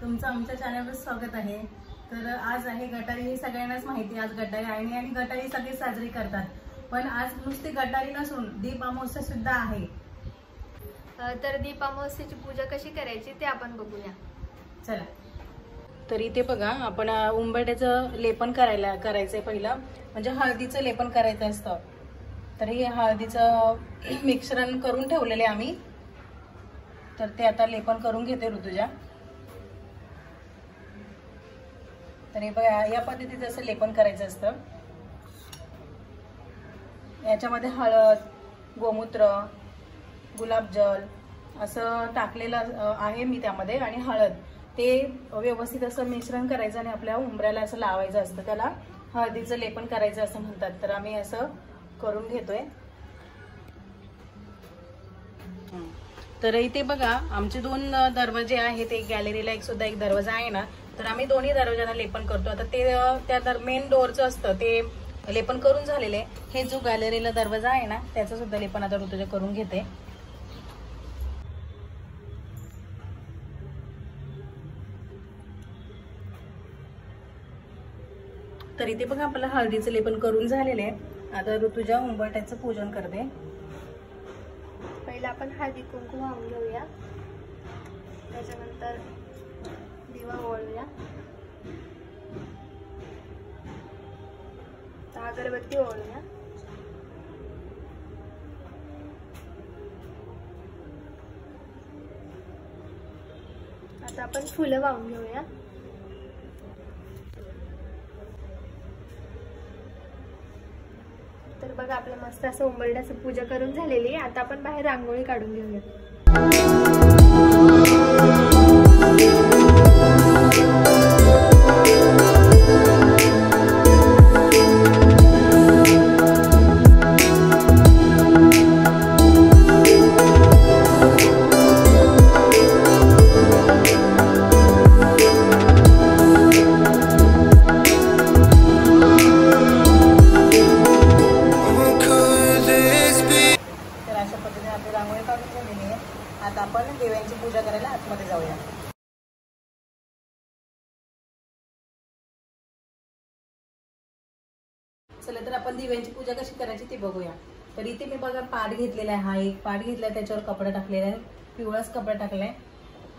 तुमचं आमच्या चॅनलवर स्वागत आहे। तर आज आहे गटारी, हे सगळ्यांनाच माहिती आज गटारी आहे आणि गटारी सगळे साजरी करतात, पण आज नुसती गटारी नसून दीप अमावस्या सुद्धा आहे। तर दीप अमावस्येची पूजा कशी करायची ते आपण बघूया। चला, तर इथे बघा आपण उंबरठ्याचं लेपन करायचंय पहिला, म्हणजे हळदीचं लेपन करायचं असतं। तर हे हळदीचं मिश्रण करून ठेवलेले आम्ही, तर ते आता लेपन करून घेते ऋतुजा। तर हे बघा या पद्धतीचं असं लेपन करायचं असतं। याच्यामध्ये हळद, गोमूत्र, गुलाबजल असं टाकलेलं आहे मी त्यामध्ये, आणि हळद ते व्यवस्थित असं मिश्रण करायचं आणि आपल्या उंबऱ्याला असं लावायचं असतं, त्याला हळदीचं लेपन करायचं असं म्हणतात। तर आम्ही असं करून घेतोय। तर इथे बघा आमचे दोन दरवाजे आहेत, एक गॅलरीला एक सुद्धा एक दरवाजा आहे ना, तर आम्ही दोन्ही दरवाजांना लेपन करतो। आता ते त्या मेन डोअरचं असतं ते लेपन करून झालेले, हे जो गॅलरीला दरवाजा आहे ना त्याचं सुद्धा लेपन आता ऋतुजा करून घेते। तर इथे बघा आपल्याला हळदीचं लेपन करून झालेले आहे। आता ऋतुजा उंबरठ्याचं पूजन करते। पहिला आपण हळदी कुंकू वाहून घेऊया, त्याच्यानंतर दिवा ओवाळूया, अगरबत्ती ओवाळूया, आता आपण फुलं वाहून घेऊया। तर बघा आपलं मस्त असं उंबरठ्याचं पूजा करून झालेली आहे। आता आपण बाहेर रांगोळी काढून घेऊया। रांगोळी काढून झालेली आहे। आता आपण देवांची पूजा करायला आतमध्ये जाऊया। चला तर आपण दिव्यांची पूजा कशी करायची ते बघूया। तर इथे मी बघा पाट घेतलेला आहे, हा एक पाट घेतलाय, त्याच्यावर कपडा टाकलेला आहे, पिवळाच कपडा टाकलाय।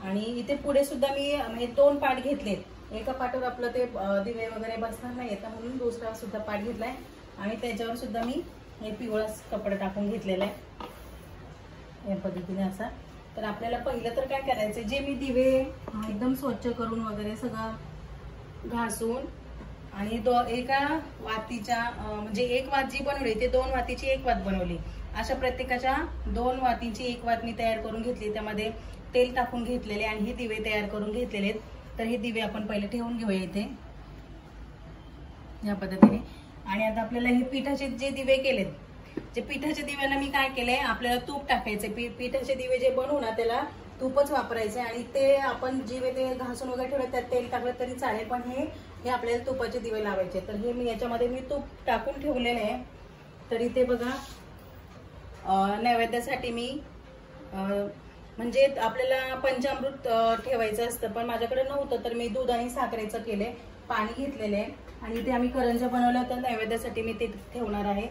आणि इथे पुढे सुद्धा मी दोन पाट घेतलेत, एका पाटावर आपलं ते दिवे वगैरे बसणार नाही येतं म्हणून दुसरा सुद्धा पाट घेतलाय, आणि त्याच्यावर सुद्धा मी हे पिवळाच कपडा टाकून घेतलेला आहे या पद्धतीने असा। तर आपल्याला पहिलं तर काय करायचं, जे मी दिवे एकदम स्वच्छ करून वगैरे सगळं घासून आणि एका वातीच्या म्हणजे एक वात जी बनवली ते दोन वातीची एक वात बनवली, अशा प्रत्येकाच्या दोन वातीची एक वात मी तयार करून घेतली, त्यामध्ये तेल टाकून घेतलेले आणि हे दिवे तयार करून घेतलेले। तर हे दिवे आपण पहिले ठेवून घेऊया इथे या पद्धतीने। आणि आता आपल्याला हे पिठाचे जे दिवे केलेत, जे पिठाच्या दिव्याला मी काय केलंय, आपल्याला तूप टाकायचे। पिठाचे दिवे जे बनवू ना त्याला तूपच वापरायचे, आणि ते आपण दिवे ते घासून वगैरे ठेवले त्यात तेल टाकलं तरी चालेल, पण हे आपल्याला तुपाचे दिवे लावायचे। तर हे मी याच्यामध्ये मी तूप टाकून ठेवलेले आहे। तर इथे बघा नैवेद्यासाठी मी म्हणजे आपल्याला पंचामृत ठेवायचं असतं, पण माझ्याकडे नव्हतं तर मी दूध आणि साखरेचं केले, पाणी घेतलेले, आणि इथे आम्ही करंज्या बनवल्या होत्या नैवेद्यासाठी मी ते ठेवणार आहे।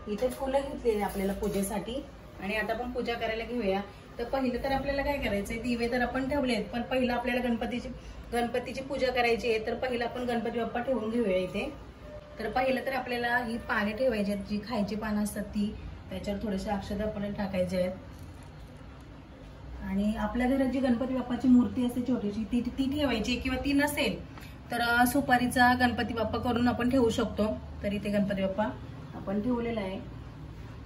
इथे फुलं घेतलेली आपल्याला पूजेसाठी, आणि आता आपण पूजा करायला घेऊया। तर पहिलं तर आपल्याला काय करायचंय, दिवे तर आपण ठेवलेत, पण पहिलं आपल्याला गणपतीची पूजा करायची आहे। तर पहिलं आपण गणपती बाप्पा ठेवून घेऊया इथे। तर पहिलं तर आपल्याला ही पाने ठेवायची आहेत, जी खायची पानं असतात ती, त्याच्यावर थोडेसे अक्षता आपल्याला टाकायचे आहेत, आणि आपल्या घरात जी गणपती बाप्पाची मूर्ती असते छोटीशी ती ठेवायची, किंवा ती नसेल तर सुपारीचा गणपती बाप्पा करून आपण ठेवू शकतो। तर इथे गणपती बाप्पा आपण ठेवलेलं आहे।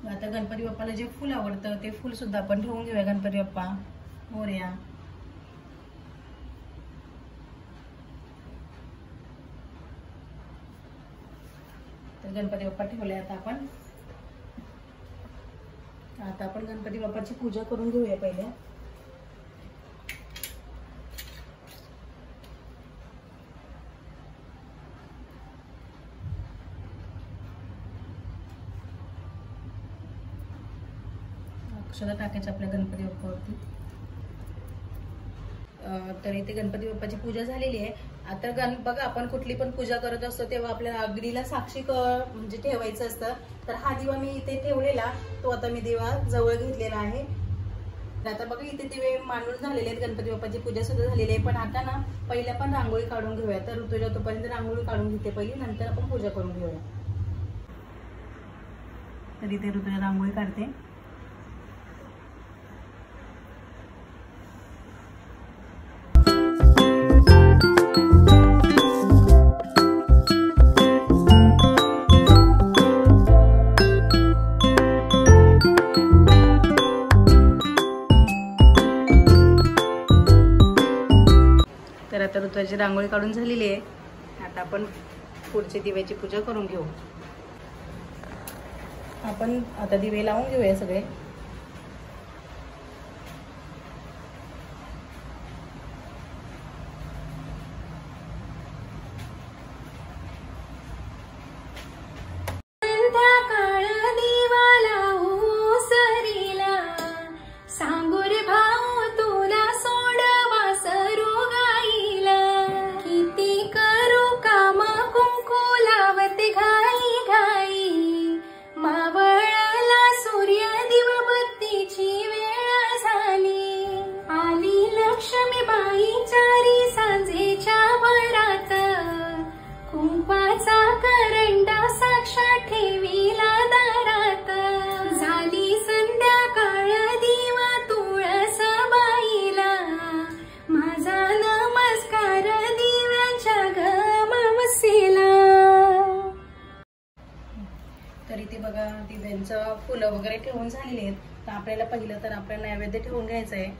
आता गणपती बाप्पाला जे फुल आवडतं ते फुल सुद्धा आपण ठेवून घेऊया। गणपती बाप्पा मोरया। तर गणपती बाप्पा ठेवले। आता आपण गणपती बाप्पाची पूजा करून घेऊया पहिले। अक्षता टाकायच्या आपल्या गणपती बाप्पावरती। तर इथे गणपती बाप्पाची पूजा झालेली आहे. आता बघा आपण कुठली पण पूजा करत असतो तेव्हा आपल्याला अग्नीला साक्षी म्हणजे ठेवायचं असतं. तर हा दिवा मी इथे ठेवलेला, तो आता मी दिवा जवळ घेतलेला आहे. आता बघा इथे दिवे मांडून झालेले आहेत, गणपती बाप्पाची पूजा सुद्धा झालेली आहे. पण आता ना पहिल्या पण रांगोळी काढून घेऊया. तर ऋतुजा तोपर्यंत रांगोळी काढून घेते पहिली, नंतर आपण पूजा करून घेऊया. तर इथे ऋतुजा रांगोळी काढते. तर आता ऋतुजाची रांगोळी काढून झालेली आहे. आता आपण पुढची दिव्याची पूजा करून घेऊ. आपण आता दिवे लावून घेऊया सगळे. तर इथे बघा दिव्यांचं फुलं वगैरे ठेवून झालेली आहेत. तर आपल्याला पहिलं तर आपल्याला नैवेद्य ठेवून घ्यायचं आहे.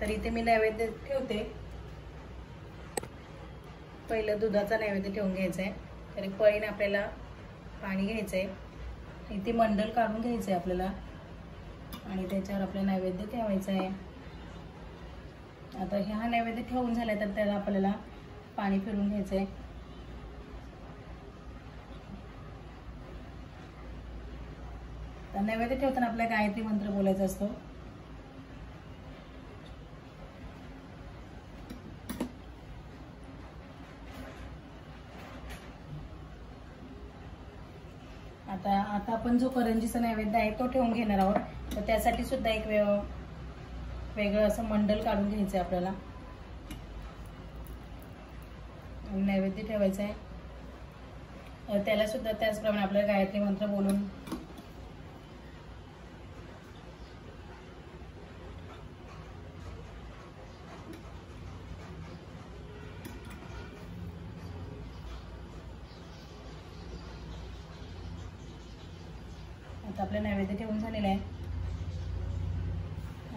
तर इथे मी नैवेद्य ठेवते. पहिलं दुधाचा नैवेद्य ठेवून घ्यायचा आहे. तर एक पळीने आपल्याला पाणी घ्यायचं आहे. इथे मंडल काढून घ्यायचं आहे आपल्याला आणि त्याच्यावर आपल्याला नैवेद्य ठेवायचं आहे. आता हा नैवेद्य ठेवून झाला तर त्याला आपल्याला पाणी फिरून घ्यायचं आहे. तर नैवेद्य ठेवताना आपल्याला गायत्री मंत्र बोलायचा असतो. आता आपण जो करंजीचा नैवेद्य आहे तो ठेवून घेणार आहोत. तर त्यासाठी सुद्धा एक वेगळं असं मंडल काढून घ्यायचं आहे आपल्याला. नैवेद्य ठेवायचं आहे. त्याला सुद्धा त्याचप्रमाणे आपल्याला गायत्री मंत्र बोलून आता आपलं नैवेद्य ठेवून झालेलं आहे.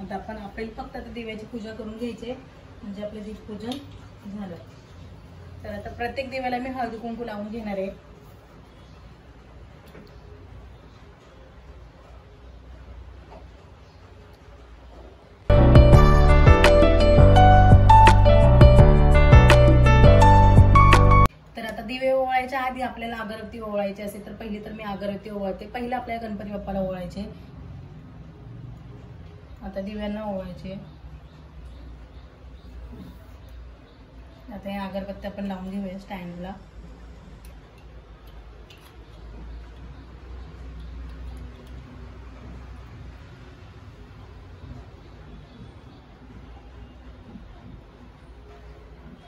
आता आपण फक्त दिव्याची पूजा करून घ्यायची म्हणजे आपलं दीपपूजन झालं. तर आता प्रत्येक दिव्याला मी हळदी कुंकू लावून घेणार आहे. दिवे ओवाळायच्या आधी आपल्याला अगरबत्ती ओवाळायची असेल तर पहिली तर मी अगरबत्ती ओवाळते. पहिला आपल्याला गणपती बाप्पाला ओवाळायचे. आता दिव्यांना ओवाळायचे. आता हे अगरबत्ती आपण लावून घेऊया स्टँडला.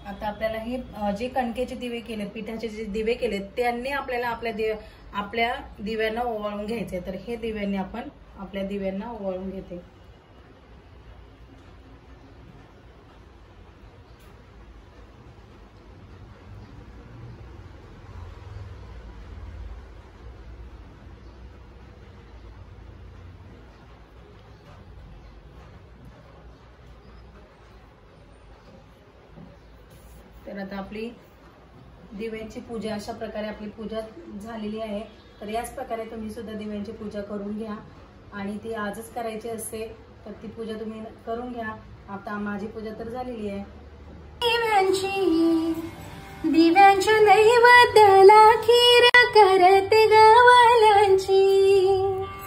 आता आपल्याला हे जे कणकेचे दिवे केलेत, पिठाचे जे दिवे केलेत, त्यांनी आपल्याला आपल्या दिव्यांना ओवाळून घ्यायचे. तर हे दिव्यांनी आपण आपल्या दिव्यांना ओवाळून घेते. तर आता आपली दिव्यांची पूजा अशा प्रकारे आपली पूजा झालेली आहे. तर याच प्रकारे तुम्ही सुद्धा दिव्यांची पूजा करून घ्या आणि ती आजच करायची असते तर ती पूजा तुम्ही करून घ्या. आता माझी पूजा तर झालेली आहे. दिव्यांच्या नैवेद्याला खीर करते गावाल्यांची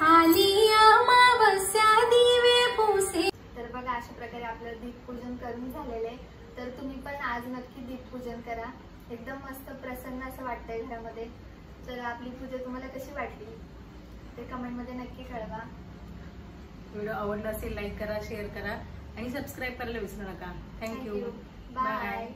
आली अमावस्या दिवे पुसे. तर बघा अशा प्रकारे प्रकारे आपलं दीपपूजन करून झालेलं आहे. तर तुम्ही पण आज नक्की दीपपूजन करा. एकदम मस्त प्रसन्न असं वाटतंय घरामध्ये. तर आपली पूजा तुम्हाला कशी वाटली ते कमेंटमध्ये नक्की कळवा. व्हिडिओ आवडला असेल लाईक करा, शेअर करा आणि सबस्क्राईब करायला विसरू नका. थँक्यू. बाय.